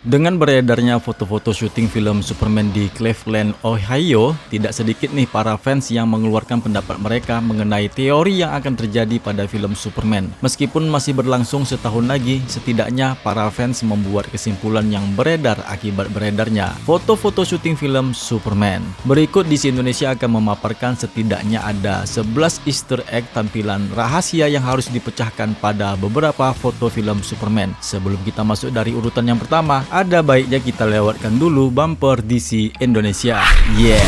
Dengan beredarnya foto-foto syuting film Superman di Cleveland, Ohio, tidak sedikit nih para fans yang mengeluarkan pendapat mereka mengenai teori yang akan terjadi pada film Superman. Meskipun masih berlangsung setahun lagi, setidaknya para fans membuat kesimpulan yang beredar akibat beredarnya foto-foto syuting film Superman. Berikut DC Indonesia akan memaparkan setidaknya ada 11 Easter egg tampilan rahasia yang harus dipecahkan pada beberapa foto film Superman. Sebelum kita masuk dari urutan yang pertama, ada baiknya kita lewatkan dulu bumper DC Indonesia. Yeah!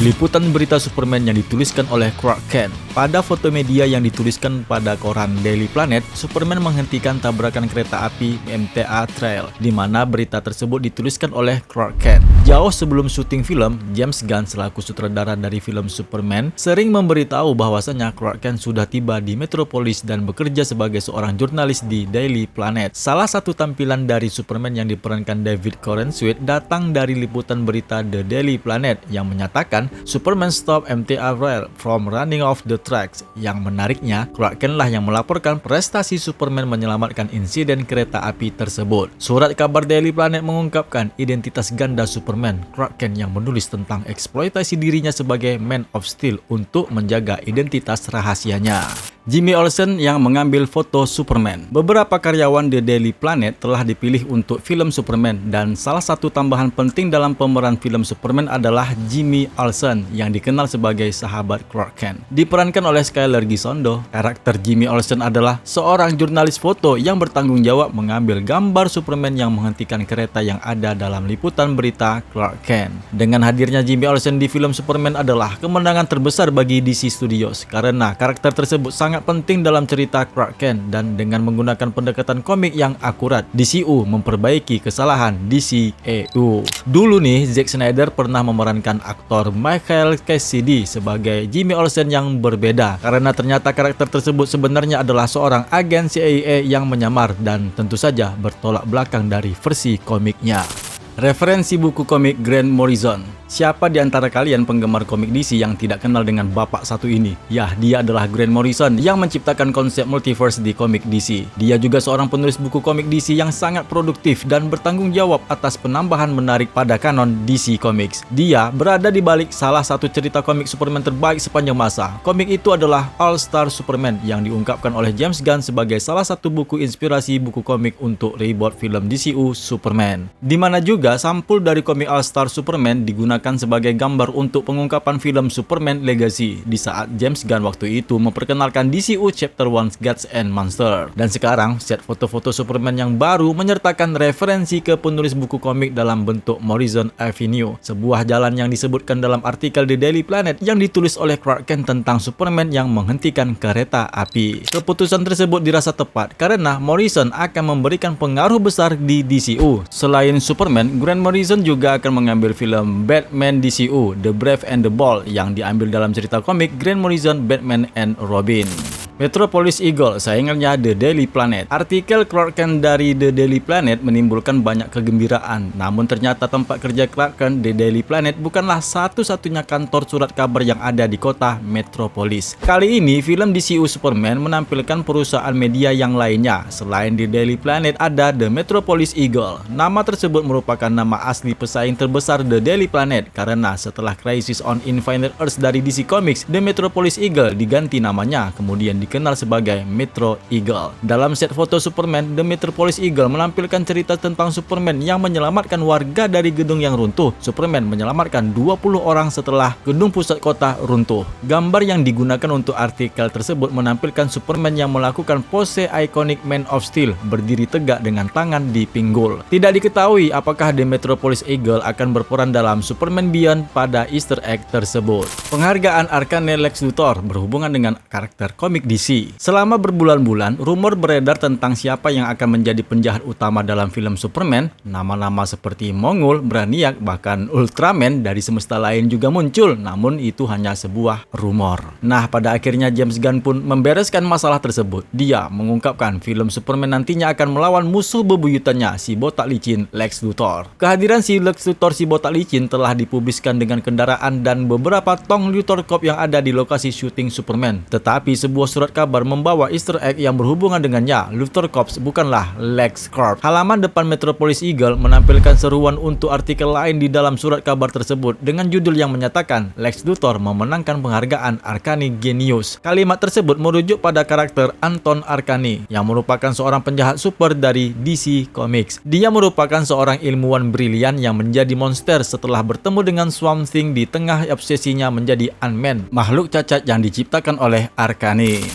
Liputan berita Superman yang dituliskan oleh Clark Kent. Pada foto media yang dituliskan pada koran Daily Planet, Superman menghentikan tabrakan kereta api MTA Trail, di mana berita tersebut dituliskan oleh Clark Kent. Jauh sebelum syuting film, James Gunn selaku sutradara dari film Superman sering memberitahu bahwasanya Clark Kent sudah tiba di Metropolis dan bekerja sebagai seorang jurnalis di Daily Planet. Salah satu tampilan dari Superman yang diperankan David Corenswet datang dari liputan berita The Daily Planet yang menyatakan Superman stop MTA Rail from running off the tracks. Yang menariknya, Clark Kent lah yang melaporkan prestasi Superman menyelamatkan insiden kereta api tersebut. Surat kabar Daily Planet mengungkapkan identitas ganda Superman, Clark Kent, yang menulis tentang eksploitasi dirinya sebagai Man of Steel untuk menjaga identitas rahasianya. Jimmy Olsen yang mengambil foto Superman. Beberapa karyawan The Daily Planet telah dipilih untuk film Superman, dan salah satu tambahan penting dalam pemeran film Superman adalah Jimmy Olsen yang dikenal sebagai sahabat Clark Kent. Diperankan oleh Skyler Gisondo, karakter Jimmy Olsen adalah seorang jurnalis foto yang bertanggung jawab mengambil gambar Superman yang menghentikan kereta yang ada dalam liputan berita Clark Kent. Dengan hadirnya Jimmy Olsen di film Superman adalah kemenangan terbesar bagi DC Studios karena karakter tersebut sangat penting dalam cerita Clark Kent, dan dengan menggunakan pendekatan komik yang akurat, DCU memperbaiki kesalahan DCEU. Dulu nih, Zack Snyder pernah memerankan aktor Michael Cassidy sebagai Jimmy Olsen yang berbeda, karena ternyata karakter tersebut sebenarnya adalah seorang agen CIA yang menyamar dan tentu saja bertolak belakang dari versi komiknya. Referensi buku komik Grant Morrison. Siapa di antara kalian penggemar komik DC yang tidak kenal dengan bapak satu ini? Yah, dia adalah Grant Morrison yang menciptakan konsep multiverse di komik DC. Dia juga seorang penulis buku komik DC yang sangat produktif dan bertanggung jawab atas penambahan menarik pada kanon DC Comics. Dia berada di balik salah satu cerita komik Superman terbaik sepanjang masa. Komik itu adalah All Star Superman yang diungkapkan oleh James Gunn sebagai salah satu buku inspirasi buku komik untuk reboot film DCU Superman. Di mana juga sampul dari komik All Star Superman digunakan sebagai gambar untuk pengungkapan film Superman Legacy di saat James Gunn waktu itu memperkenalkan DCU Chapter 1 Gods and Monsters. Dan sekarang set foto-foto Superman yang baru menyertakan referensi ke penulis buku komik dalam bentuk Morrison Avenue, sebuah jalan yang disebutkan dalam artikel The Daily Planet yang ditulis oleh Clark Kent tentang Superman yang menghentikan kereta api. Keputusan tersebut dirasa tepat karena Morrison akan memberikan pengaruh besar di DCU. Selain Superman, Grant Morrison juga akan mengambil film Batman DCU The Brave and the Bold yang diambil dalam cerita komik Grant Morrison Batman and Robin. Metropolis Eagle, saingannya The Daily Planet. Artikel Clark Kent dari The Daily Planet menimbulkan banyak kegembiraan. Namun ternyata tempat kerja Clark Kent, The Daily Planet, bukanlah satu-satunya kantor surat kabar yang ada di kota Metropolis. Kali ini, film DCU Superman menampilkan perusahaan media yang lainnya. Selain The Daily Planet, ada The Metropolis Eagle. Nama tersebut merupakan nama asli pesaing terbesar The Daily Planet, karena setelah Crisis on Infinite Earths dari DC Comics, The Metropolis Eagle diganti namanya, kemudian dikenal sebagai Metro Eagle. Dalam set foto Superman, The Metropolis Eagle menampilkan cerita tentang Superman yang menyelamatkan warga dari gedung yang runtuh. Superman menyelamatkan 20 orang setelah gedung pusat kota runtuh. Gambar yang digunakan untuk artikel tersebut menampilkan Superman yang melakukan pose ikonik Man of Steel, berdiri tegak dengan tangan di pinggul. Tidak diketahui apakah The Metropolis Eagle akan berperan dalam Superman Beyond pada Easter egg tersebut. Penghargaan Arkane Lex Luthor berhubungan dengan karakter komik DC. Selama berbulan-bulan, rumor beredar tentang siapa yang akan menjadi penjahat utama dalam film Superman. Nama-nama seperti Mongul, Brainiac, bahkan Ultraman dari semesta lain juga muncul, namun itu hanya sebuah rumor. Nah, pada akhirnya James Gunn pun membereskan masalah tersebut. Dia mengungkapkan film Superman nantinya akan melawan musuh bebuyutannya, si botak licin Lex Luthor. Kehadiran si Lex Luthor si botak licin telah dipublikasikan dengan kendaraan dan beberapa tong Luthor Corp yang ada di lokasi syuting Superman. Tetapi sebuah surat kabar membawa Easter egg yang berhubungan dengannya. Luthor Corps bukanlah Lex Corp. Halaman depan Metropolis Eagle menampilkan seruan untuk artikel lain di dalam surat kabar tersebut dengan judul yang menyatakan Lex Luthor memenangkan penghargaan Arcani Genius. Kalimat tersebut merujuk pada karakter Anton Arcani yang merupakan seorang penjahat super dari DC Comics. Dia merupakan seorang ilmuwan brilian yang menjadi monster setelah bertemu dengan Swamp Thing di tengah obsesinya menjadi Ant-Man, makhluk cacat yang diciptakan oleh Arcani.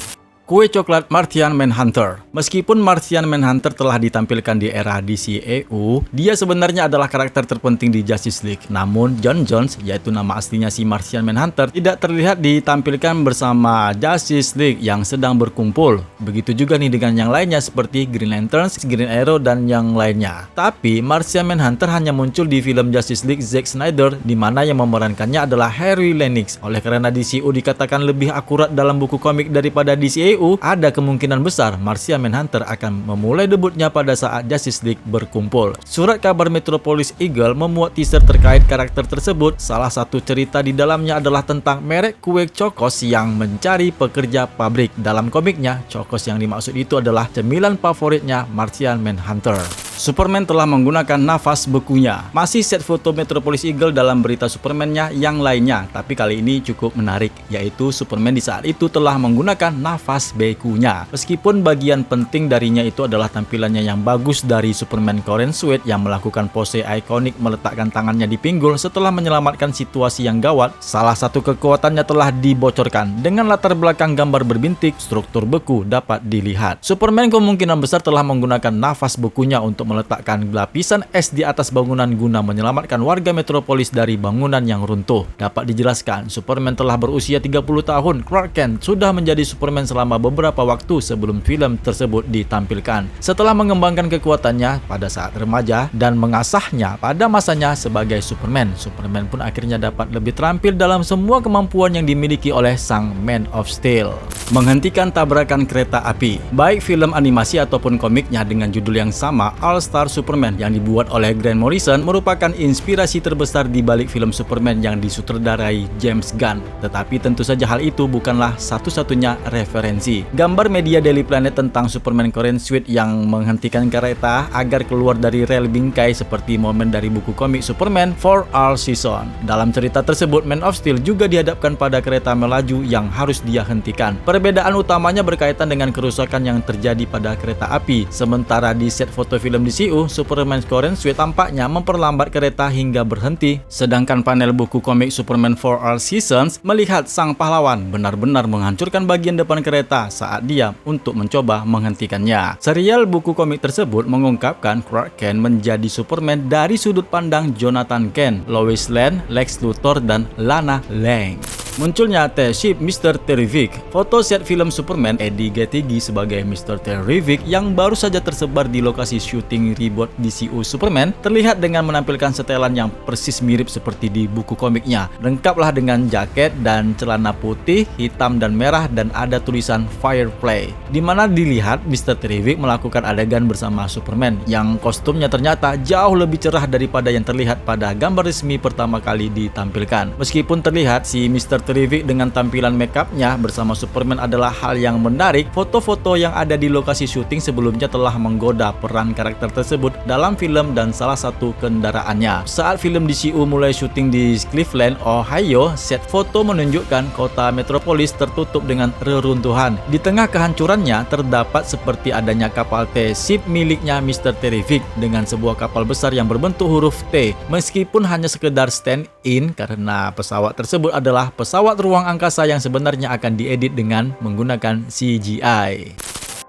Kue coklat Martian Manhunter. Meskipun Martian Manhunter telah ditampilkan di era DCEU, dia sebenarnya adalah karakter terpenting di Justice League. Namun John Jones, yaitu nama aslinya si Martian Manhunter, tidak terlihat ditampilkan bersama Justice League yang sedang berkumpul. Begitu juga nih dengan yang lainnya seperti Green Lantern, Green Arrow, dan yang lainnya. Tapi Martian Manhunter hanya muncul di film Justice League Zack Snyder, di mana yang memerankannya adalah Harry Lennix. Oleh karena DCU dikatakan lebih akurat dalam buku komik daripada DCEU, ada kemungkinan besar Martian Manhunter akan memulai debutnya pada saat Justice League berkumpul. Surat kabar Metropolis Eagle memuat teaser terkait karakter tersebut. Salah satu cerita di dalamnya adalah tentang merek kue Chocos yang mencari pekerja pabrik. Dalam komiknya, Chocos yang dimaksud itu adalah cemilan favoritnya Martian Manhunter. Superman telah menggunakan nafas bekunya. Masih set foto Metropolis Eagle dalam berita Superman-nya yang lainnya, tapi kali ini cukup menarik, yaitu Superman di saat itu telah menggunakan nafas bekunya. Meskipun bagian penting darinya itu adalah tampilannya yang bagus dari Superman Korean Suit yang melakukan pose ikonik meletakkan tangannya di pinggul setelah menyelamatkan situasi yang gawat, salah satu kekuatannya telah dibocorkan. Dengan latar belakang gambar berbintik, struktur beku dapat dilihat. Superman kemungkinan besar telah menggunakan nafas bekunya untuk meletakkan lapisan es di atas bangunan guna menyelamatkan warga Metropolis dari bangunan yang runtuh. Dapat dijelaskan, Superman telah berusia 30 tahun. Clark Kent sudah menjadi Superman selama beberapa waktu sebelum film tersebut ditampilkan. Setelah mengembangkan kekuatannya pada saat remaja dan mengasahnya pada masanya sebagai Superman, Superman pun akhirnya dapat lebih terampil dalam semua kemampuan yang dimiliki oleh sang Man of Steel. Menghentikan tabrakan kereta api. Baik film animasi ataupun komiknya dengan judul yang sama, All-Star Superman yang dibuat oleh Grant Morrison merupakan inspirasi terbesar di balik film Superman yang disutradarai James Gunn. Tetapi tentu saja hal itu bukanlah satu-satunya referensi. Gambar media Daily Planet tentang Superman Korean Suit yang menghentikan kereta agar keluar dari rel bingkai seperti momen dari buku komik Superman for All Season. Dalam cerita tersebut, Man of Steel juga dihadapkan pada kereta melaju yang harus dia hentikan. Perbedaan utamanya berkaitan dengan kerusakan yang terjadi pada kereta api. Sementara di set foto film DCU, Superman Korean Suit tampaknya memperlambat kereta hingga berhenti. Sedangkan panel buku komik Superman for All Seasons melihat sang pahlawan benar-benar menghancurkan bagian depan kereta saat dia untuk mencoba menghentikannya. Serial buku komik tersebut mengungkapkan Clark Kent menjadi Superman dari sudut pandang Jonathan Kent, Lois Lane, Lex Luthor, dan Lana Lang. Munculnya T-Ship Mr. Terrific. Foto set film Superman Eddie Gettighi sebagai Mr. Terrific yang baru saja tersebar di lokasi syuting reboot DCU Superman terlihat dengan menampilkan setelan yang persis mirip seperti di buku komiknya. Lengkaplah dengan jaket dan celana putih, hitam, dan merah, dan ada tulisan Fireplay, di mana dilihat Mr. Terrific melakukan adegan bersama Superman yang kostumnya ternyata jauh lebih cerah daripada yang terlihat pada gambar resmi pertama kali ditampilkan. Meskipun terlihat si Mr. Terrific dengan tampilan makeupnya bersama Superman adalah hal yang menarik, foto-foto yang ada di lokasi syuting sebelumnya telah menggoda peran karakter tersebut dalam film dan salah satu kendaraannya. Saat film DCU mulai syuting di Cleveland, Ohio, set foto menunjukkan kota Metropolis tertutup dengan reruntuhan. Di tengah kehancurannya terdapat seperti adanya kapal T-Ship miliknya Mr. Terrific dengan sebuah kapal besar yang berbentuk huruf T. Meskipun hanya sekedar stand-in karena pesawat tersebut adalah pesawat ruang angkasa yang sebenarnya akan diedit dengan menggunakan CGI.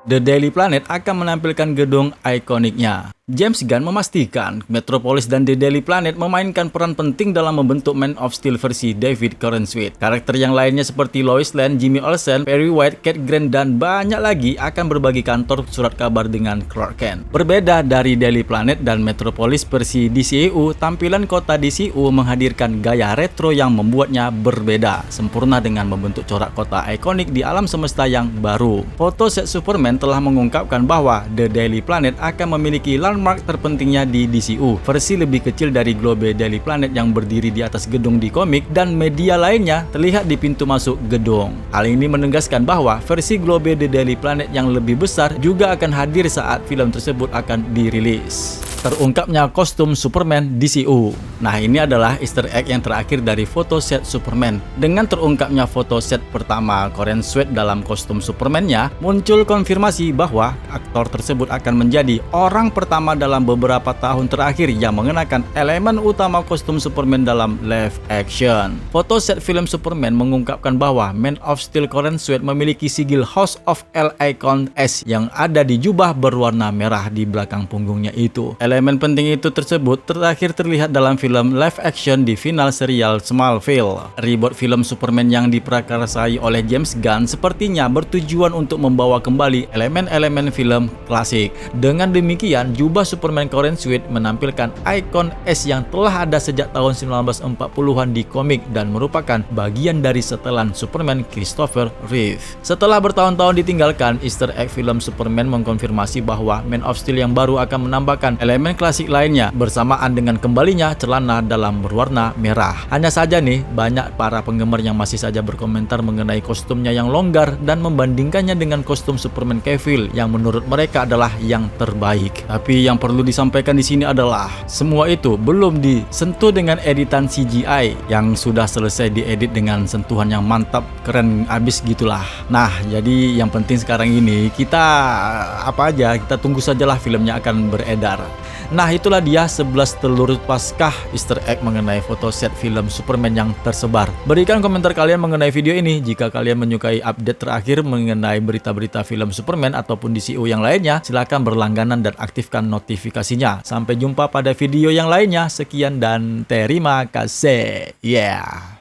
The Daily Planet akan menampilkan gedung ikoniknya. James Gunn memastikan Metropolis dan The Daily Planet memainkan peran penting dalam membentuk Man of Steel versi David Corenswet. Karakter yang lainnya seperti Lois Lane, Jimmy Olsen, Perry White, Cat Grant, dan banyak lagi akan berbagi kantor surat kabar dengan Clark Kent. Berbeda dari Daily Planet dan Metropolis versi DCEU, tampilan kota DCEU menghadirkan gaya retro yang membuatnya berbeda, sempurna dengan membentuk corak kota ikonik di alam semesta yang baru. Foto set Superman telah mengungkapkan bahwa The Daily Planet akan memiliki landmark terpentingnya di DCU, versi lebih kecil dari Globe Daily Planet yang berdiri di atas gedung di komik, dan media lainnya terlihat di pintu masuk gedung. Hal ini menegaskan bahwa versi Globe The Daily Planet yang lebih besar juga akan hadir saat film tersebut akan dirilis. Terungkapnya kostum Superman DCU. Nah, ini adalah Easter egg yang terakhir dari foto set Superman. Dengan terungkapnya foto set pertama Corenswet dalam kostum Superman-nya, muncul konfirmasi bahwa aktor tersebut akan menjadi orang pertama dalam beberapa tahun terakhir yang mengenakan elemen utama kostum Superman dalam live action. Foto set film Superman mengungkapkan bahwa Man of Steel Corenswet memiliki sigil House of L Icon S yang ada di jubah berwarna merah di belakang punggungnya itu. Elemen penting itu tersebut terakhir terlihat dalam film live action di final serial Smallville. Reboot film Superman yang diprakarsai oleh James Gunn sepertinya bertujuan untuk membawa kembali elemen-elemen film klasik. Dengan demikian, jubah Superman Corenswet menampilkan ikon S yang telah ada sejak tahun 1940-an di komik dan merupakan bagian dari setelan Superman Christopher Reeve. Setelah bertahun-tahun ditinggalkan, Easter egg film Superman mengkonfirmasi bahwa Man of Steel yang baru akan menambahkan elemen klasik lainnya bersamaan dengan kembalinya celana dalam berwarna merah. Hanya saja nih, banyak para penggemar yang masih saja berkomentar mengenai kostumnya yang longgar dan membandingkannya dengan kostum Superman Cavill yang menurut mereka adalah yang terbaik. Tapi yang perlu disampaikan di sini adalah semua itu belum disentuh dengan editan CGI yang sudah selesai diedit dengan sentuhan yang mantap, keren abis gitulah. Nah, jadi yang penting sekarang ini kita kita tunggu sajalah filmnya akan beredar. Nah, itulah dia 11 telur paskah Easter egg mengenai foto set film Superman yang tersebar. Berikan komentar kalian mengenai video ini. Jika kalian menyukai update terakhir mengenai berita-berita film Superman ataupun DCU yang lainnya, silahkan berlangganan dan aktifkan notifikasinya. Sampai jumpa pada video yang lainnya. Sekian dan terima kasih. Yeah.